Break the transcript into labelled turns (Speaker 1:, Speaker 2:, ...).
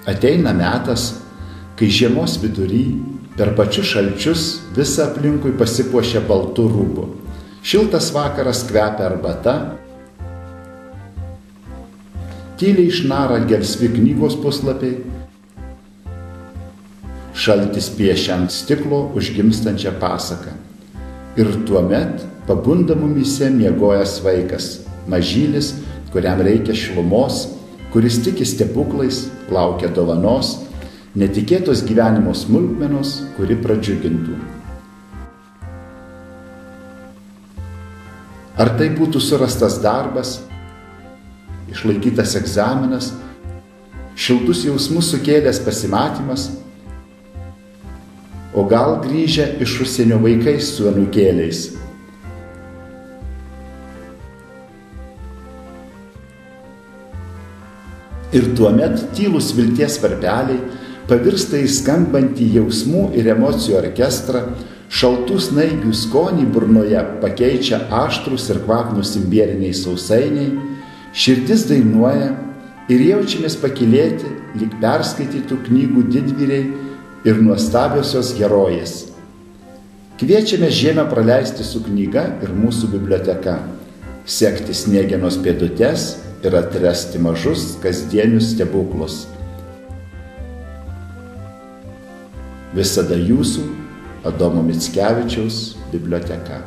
Speaker 1: Ateina metas, kai žiemos vidury per pačius šalčius visą aplinkui pasipuošia baltu rūbu. Šiltas vakaras kvepia arbata, tyliai išnara gelsvi knygos puslapiai, šaltis piešia ant stiklo užgimstančią pasaką. Ir tuomet pabunda mumyse miegojęs vaikas, mažylis, kuriam reikia šilumos, kuris tiki stebuklais, laukia dovanos, netikėtos gyvenimo smulkmenos, kuri pradžiugintų. Ar tai būtų surastas darbas, išlaikytas egzaminas, šiltus jausmus sukėlęs pasimatymas, o gal grįžę iš užsienio vaikais su anūkėliais. Ir tuomet tylūs vilties varpeliai pavirsta į skambantį jausmų ir emocijų orkestrą, šaltų snaigių skonį burnoje pakeičia aštrūs ir kvapnūs imbieriniai sausainiai, širdis dainuoja ir jaučiamės pakylėti, lyg perskaitytų knygų didvyriai ir nuostabiosios herojės. Kviečiame žiemą praleisti su knyga ir mūsų biblioteka, sekti sniegenos pėdutes ir atrasti mažus kasdienius stebuklus. Visada jūsų Adomo Mickevičiaus biblioteka.